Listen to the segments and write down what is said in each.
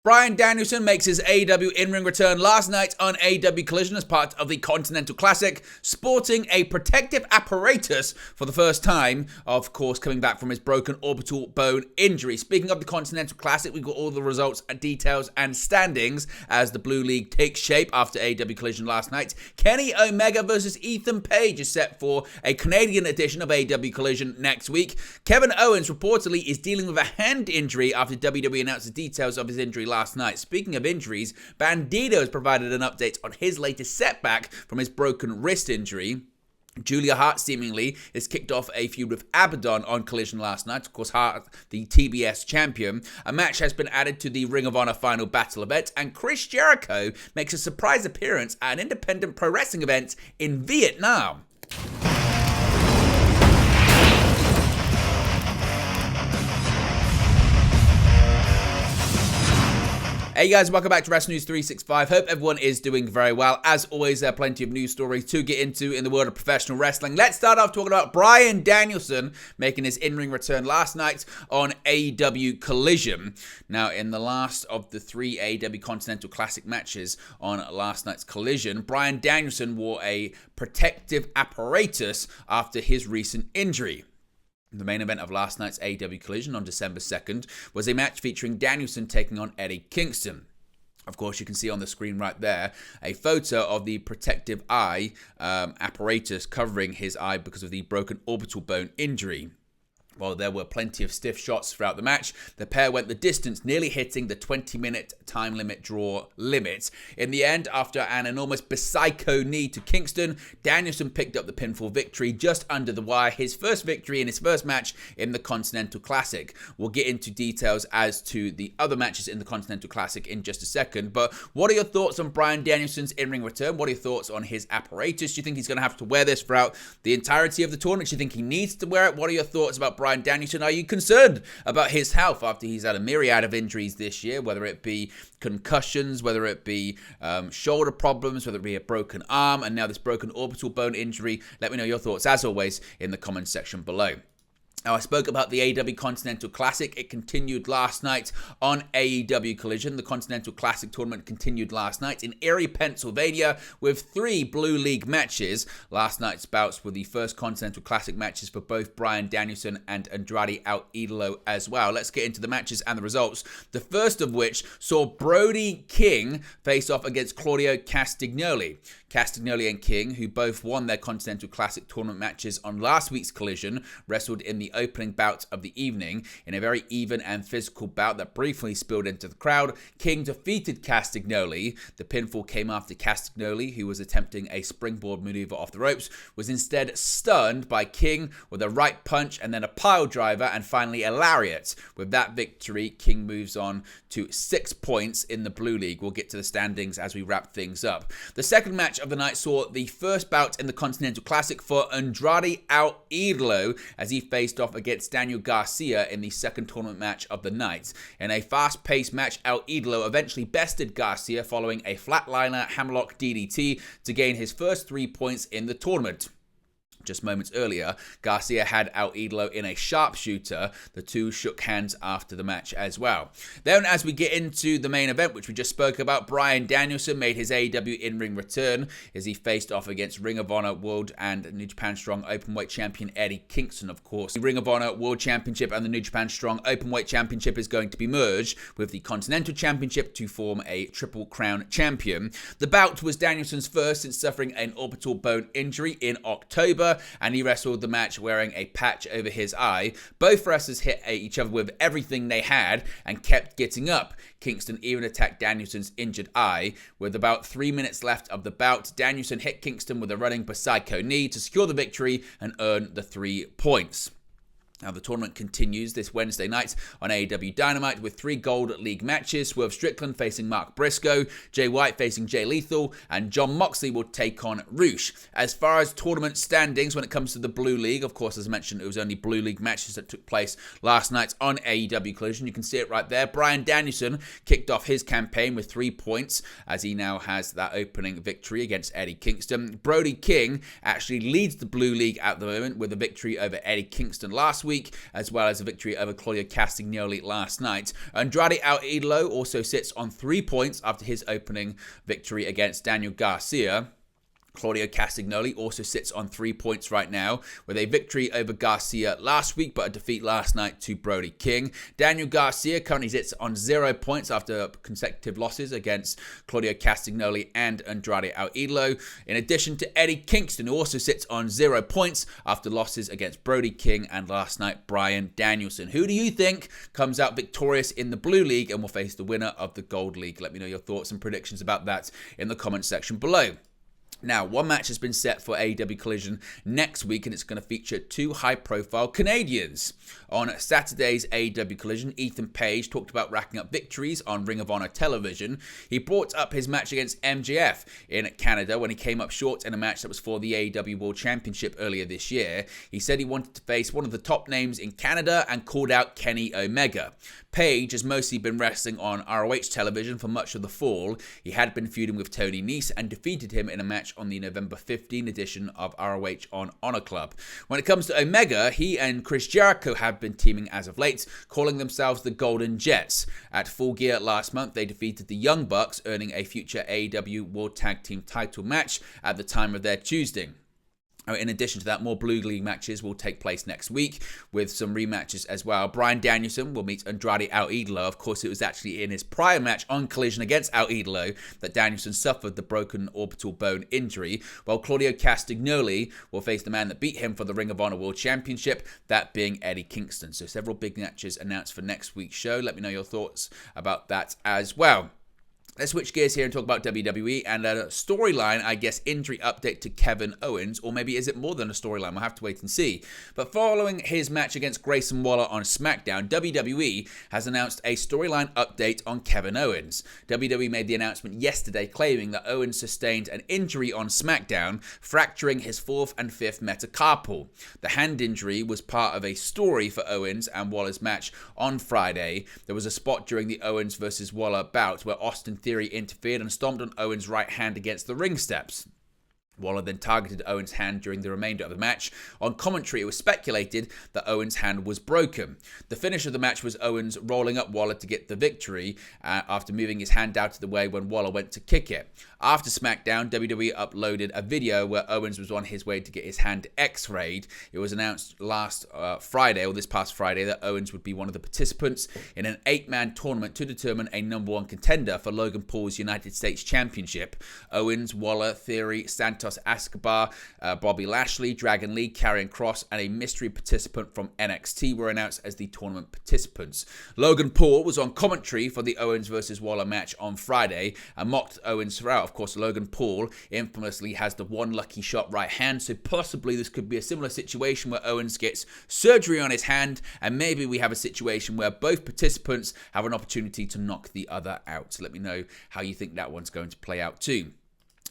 Bryan Danielson makes his AEW in-ring return last night on AEW Collision as part of the Continental Classic, sporting a protective apparatus for the first time, of course coming back from his broken orbital bone injury. Speaking of the Continental Classic, we've got all the results, details and standings as the Blue League takes shape after AEW Collision last night. Kenny Omega versus Ethan Page is set for a Canadian edition of AEW Collision next week. Kevin Owens reportedly is dealing with a hand injury after WWE announced the details of his injury last night. Speaking of injuries, Bandido has provided an update on his latest setback from his broken wrist injury. Julia Hart seemingly has kicked off a feud with Abaddon on Collision last night. Of course, Hart, the TBS champion. A match has been added to the Ring of Honor Final Battle event, and Chris Jericho makes a surprise appearance at an independent pro wrestling event in Vietnam. Hey guys, welcome back to Wrestling News 365. Hope everyone is doing very well. As always, there are plenty of news stories to get into in the world of professional wrestling. Let's start off talking about Bryan Danielson making his in-ring return last night on AEW Collision. Now, in the last of the three AEW Continental Classic matches on last night's Collision, Bryan Danielson wore a protective apparatus after his recent injury. The main event of last night's AEW Collision on December 2nd was a match featuring Danielson taking on Eddie Kingston. Of course, you can see on the screen right there a photo of the protective eye apparatus covering his eye because of the broken orbital bone injury. While there were plenty of stiff shots throughout the match, the pair went the distance, nearly hitting the 20-minute time limit draw limit. In the end, after an enormous psycho knee to Kingston, Danielson picked up the pinfall victory just under the wire, his first victory in his first match in the Continental Classic. We'll get into details as to the other matches in the Continental Classic in just a second, but what are your thoughts on Bryan Danielson's in-ring return? What are your thoughts on his apparatus? Do you think he's going to have to wear this throughout the entirety of the tournament? Do you think he needs to wear it? What are your thoughts about Bryan Danielson? Are you concerned about his health after he's had a myriad of injuries this year, whether it be concussions, whether it be shoulder problems, whether it be a broken arm, and now this broken orbital bone injury? Let me know your thoughts, as always, in the comments section below. Now, I spoke about the AEW Continental Classic. It continued last night on AEW Collision. The Continental Classic tournament continued last night in Erie, Pennsylvania, with three Blue League matches. Last night's bouts were the first Continental Classic matches for both Bryan Danielson and Andrade El Idolo as well. Let's get into the matches and the results. The first of which saw Brody King face off against Claudio Castagnoli. Castagnoli and King, who both won their Continental Classic tournament matches on last week's Collision, wrestled in the opening bout of the evening in a very even and physical bout that briefly spilled into the crowd. King defeated Castagnoli. The pinfall came after Castagnoli, who was attempting a springboard maneuver off the ropes, was instead stunned by King with a right punch and then a pile driver and finally a lariat. With that victory, King moves on to 6 points in the Blue League. We'll get to the standings as we wrap things up. The second match of the night saw the first bout in the Continental Classic for Andrade El Idolo as he faced off against Daniel Garcia in the second tournament match of the night. In a fast-paced match, El Idolo eventually bested Garcia following a flatliner hammerlock DDT to gain his first 3 points in the tournament. Just moments earlier, Garcia had El Idolo in a sharpshooter. The two shook hands after the match as well. Then, as we get into the main event, which we just spoke about, Bryan Danielson made his AEW in-ring return as he faced off against Ring of Honor World and New Japan Strong Openweight Champion Eddie Kingston, of course. The Ring of Honor World Championship and the New Japan Strong Openweight Championship is going to be merged with the Continental Championship to form a Triple Crown Champion. The bout was Danielson's first since suffering an orbital bone injury in October, and he wrestled the match wearing a patch over his eye. Both wrestlers hit each other with everything they had and kept getting up. Kingston even attacked Danielson's injured eye. With about 3 minutes left of the bout, Danielson hit Kingston with a running psycho knee to secure the victory and earn the 3 points. Now, the tournament continues this Wednesday night on AEW Dynamite with 3 Gold League matches. Swerve Strickland facing Mark Briscoe, Jay White facing Jay Lethal, and Jon Moxley will take on Roosh. As far as tournament standings when it comes to the Blue League, of course, as I mentioned, it was only Blue League matches that took place last night on AEW Collision. You can see it right there. Bryan Danielson kicked off his campaign with 3 points as he now has that opening victory against Eddie Kingston. Brody King actually leads the Blue League at the moment with a victory over Eddie Kingston last week. week, as well as a victory over Claudio Castagnoli last night. Andrade El Idolo also sits on 3 points after his opening victory against Daniel Garcia. Claudio Castagnoli also sits on 3 points right now, with a victory over Garcia last week, but a defeat last night to Brody King. Daniel Garcia currently sits on 0 points after consecutive losses against Claudio Castagnoli and Andrade El Idolo, in addition to Eddie Kingston, who also sits on 0 points after losses against Brody King and last night Bryan Danielson. Who do you think comes out victorious in the Blue League and will face the winner of the Gold League? Let me know your thoughts and predictions about that in the comment section below. Now, one match has been set for AEW Collision next week, and it's going to feature 2 high-profile Canadians. On Saturday's AEW Collision, Ethan Page talked about racking up victories on Ring of Honor television. He brought up his match against MJF in Canada when he came up short in a match that was for the AEW World Championship earlier this year. He said he wanted to face one of the top names in Canada and called out Kenny Omega. Page has mostly been wrestling on ROH television for much of the fall. He had been feuding with Tony Nese and defeated him in a match on the November 15 edition of ROH on Honor Club. When it comes to Omega, he and Chris Jericho have been teaming as of late, calling themselves the Golden Jets. At Full Gear last month, they defeated the Young Bucks, earning a future AEW World Tag Team title match at the time of their choosing. In addition to that, more Blue League matches will take place next week with some rematches as well. Bryan Danielson will meet Andrade El Idolo. Of course, it was actually in his prior match on Collision against El Idolo that Danielson suffered the broken orbital bone injury, while Claudio Castagnoli will face the man that beat him for the Ring of Honor World Championship, that being Eddie Kingston. So several big matches announced for next week's show. Let me know your thoughts about that as well. Let's switch gears here and talk about WWE and a storyline, I guess, injury update to Kevin Owens, or maybe is it more than a storyline? We'll have to wait and see. But following his match against Grayson Waller on SmackDown, WWE has announced a storyline update on Kevin Owens. WWE made the announcement yesterday claiming that Owens sustained an injury on SmackDown, fracturing his 4th and 5th metacarpal. The hand injury was part of a story for Owens and Waller's match on Friday. There was a spot during the Owens versus Waller bout where Austin Theory interfered and stomped on Owens' right hand against the ring steps. Waller then targeted Owens' hand during the remainder of the match. On commentary, it was speculated that Owens' hand was broken. The finish of the match was Owens rolling up Waller to get the victory after moving his hand out of the way when Waller went to kick it. After SmackDown, WWE uploaded a video where Owens was on his way to get his hand x-rayed. It was announced this past Friday, that Owens would be one of the participants in an 8-man tournament to determine a number 1 contender for Logan Paul's United States Championship. Owens, Waller, Theory, Santos Escobar, Bobby Lashley, Dragon Lee, Karrion Kross, and a mystery participant from NXT were announced as the tournament participants. Logan Paul was on commentary for the Owens versus Waller match on Friday and mocked Owens throughout. Of course, Logan Paul infamously has the one lucky shot right hand, so possibly this could be a similar situation where Owens gets surgery on his hand, and maybe we have a situation where both participants have an opportunity to knock the other out. So let me know how you think that one's going to play out too.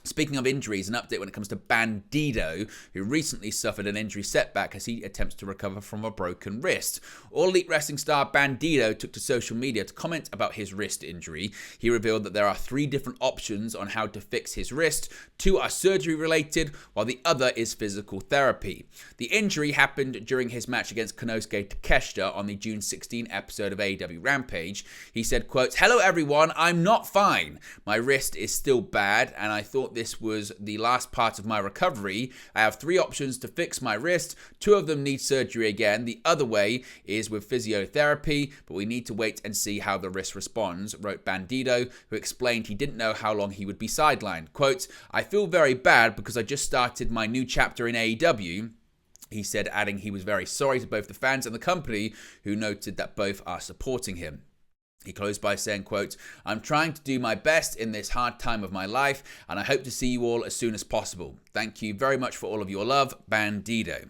Speaking of injuries, an update when it comes to Bandido, who recently suffered an injury setback as he attempts to recover from a broken wrist. All Elite Wrestling star Bandido took to social media to comment about his wrist injury. He revealed that there are 3 different options on how to fix his wrist. 2 are surgery related, while the other is physical therapy. The injury happened during his match against Konosuke Takeshita on the June 16 episode of AEW Rampage. He said, quote, "Hello everyone, I'm not fine. My wrist is still bad, and I thought this was the last part of my recovery. I have 3 options to fix my wrist. 2 of them need surgery again. The other way is with physiotherapy, but we need to wait and see how the wrist responds," wrote Bandido, who explained he didn't know how long he would be sidelined. Quote, "I feel very bad because I just started my new chapter in AEW." He said, adding he was very sorry to both the fans and the company, who noted that both are supporting him. He closed by saying, quote, "I'm trying to do my best in this hard time of my life, and I hope to see you all as soon as possible. Thank you very much for all of your love, Bandido."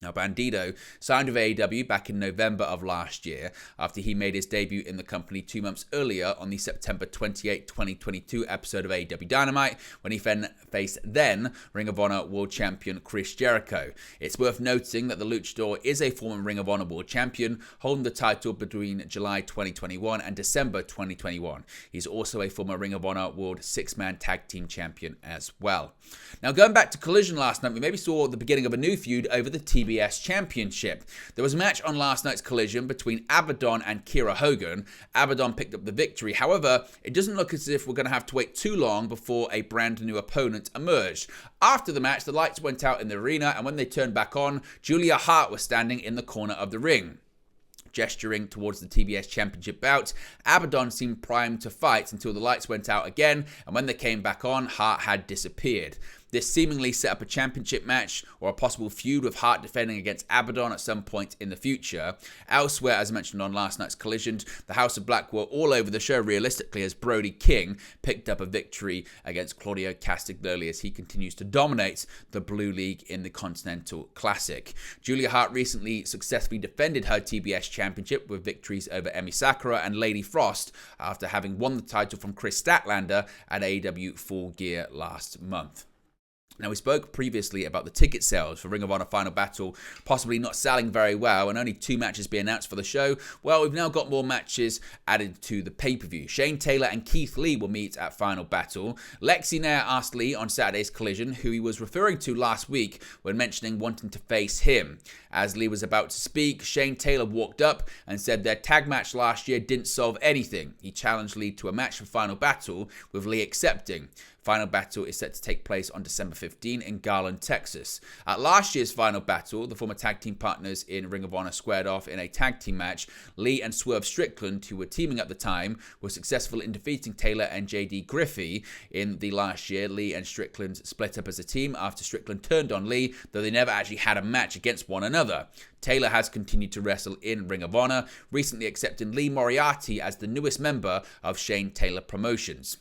Now, Bandido signed with AEW back in November of last year after he made his debut in the company 2 months earlier on the September 28, 2022 episode of AEW Dynamite when he faced then Ring of Honor World Champion Chris Jericho. It's worth noting that the Luchador is a former Ring of Honor World Champion, holding the title between July 2021 and December 2021. He's also a former Ring of Honor World 6-man Tag Team Champion as well. Now, going back to Collision last night, we maybe saw the beginning of a new feud over the TBS TBS Championship. There was a match on last night's Collision between Abaddon and Kiera Hogan. Abaddon picked up the victory. However, it doesn't look as if we're going to have to wait too long before a brand new opponent emerged. After the match, the lights went out in the arena, and when they turned back on, Julia Hart was standing in the corner of the ring. Gesturing towards the TBS Championship bout, Abaddon seemed primed to fight until the lights went out again, and when they came back on, Hart had disappeared. This seemingly set up a championship match or a possible feud with Hart defending against Abaddon at some point in the future. Elsewhere, as I mentioned on last night's Collision, the House of Black were all over the show realistically as Brody King picked up a victory against Claudio Castagnoli as he continues to dominate the Blue League in the Continental Classic. Julia Hart recently successfully defended her TBS Championship with victories over Emi Sakura and Lady Frost after having won the title from Chris Statlander at AEW Full Gear last month. Now, we spoke previously about the ticket sales for Ring of Honor Final Battle possibly not selling very well and only 2 matches being announced for the show. Well, we've now got more matches added to the pay-per-view. Shane Taylor and Keith Lee will meet at Final Battle. Lexi Nair asked Lee on Saturday's Collision who he was referring to last week when mentioning wanting to face him. As Lee was about to speak, Shane Taylor walked up and said their tag match last year didn't solve anything. He challenged Lee to a match for Final Battle, with Lee accepting. Final Battle is set to take place on December 15 in Garland, Texas. At last year's Final Battle, the former tag team partners in Ring of Honor squared off in a tag team match. Lee and Swerve Strickland, who were teaming at the time, were successful in defeating Taylor and JD Griffey. In the last year, Lee and Strickland split up as a team after Strickland turned on Lee, though they never actually had a match against one another. Taylor has continued to wrestle in Ring of Honor, recently accepting Lee Moriarty as the newest member of Shane Taylor Promotions.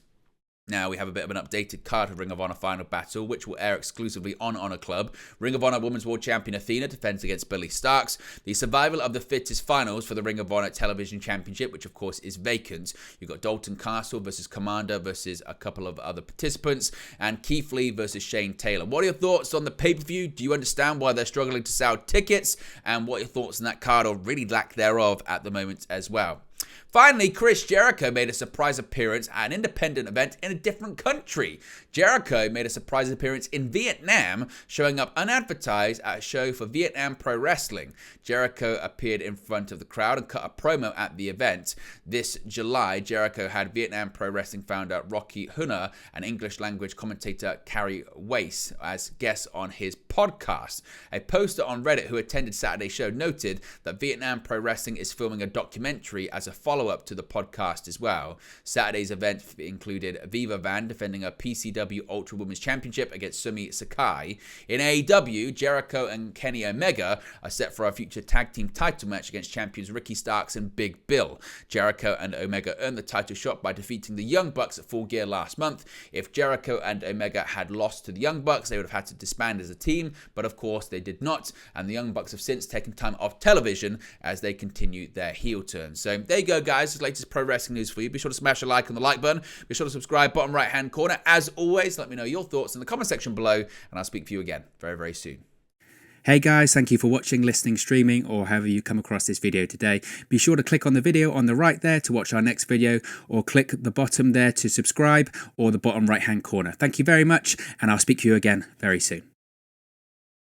Now we have a bit of an updated card of Ring of Honor Final Battle, which will air exclusively on Honor Club. Ring of Honor Women's World Champion Athena defends against Billy Starks. The Survival of the Fittest finals for the Ring of Honor Television Championship, which of course is vacant. You've got Dalton Castle versus Commander versus a couple of other participants, and Keith Lee versus Shane Taylor. What are your thoughts on the pay-per-view? Do you understand why they're struggling to sell tickets? And what are your thoughts on that card, or really lack thereof at the moment as well? Finally, Chris Jericho made a surprise appearance at an independent event in a different country. Jericho made a surprise appearance in Vietnam, showing up unadvertised at a show for Vietnam Pro Wrestling. Jericho appeared in front of the crowd and cut a promo at the event. This July, Jericho had Vietnam Pro Wrestling founder Rocky Hunter and English language commentator Carrie Weiss as guests on his podcast. A poster on Reddit who attended Saturday's show noted that Vietnam Pro Wrestling is filming a documentary as a follow-up to the podcast as well. Saturday's event included Viva Van defending a PCW Ultra Women's Championship against Sumi Sakai. In AEW, Jericho and Kenny Omega are set for a future tag team title match against champions Ricky Starks and Big Bill. Jericho and Omega earned the title shot by defeating the Young Bucks at Full Gear last month. If Jericho and Omega had lost to the Young Bucks, they would have had to disband as a team, but of course they did not, and the Young Bucks have since taken time off television as they continue their heel turn. So there you go, guys. This latest pro wrestling news for you. Be sure to smash a like on the like button. Be sure to subscribe, bottom right hand corner. As always, let me know your thoughts in the comment section below, and I'll speak to you again very, very soon. Hey guys, thank you for watching, listening, streaming, or however you come across this video today. Be sure to click on the video on the right there to watch our next video, or click the bottom there to subscribe, or the bottom right hand corner. Thank you very much, and I'll speak to you again very soon.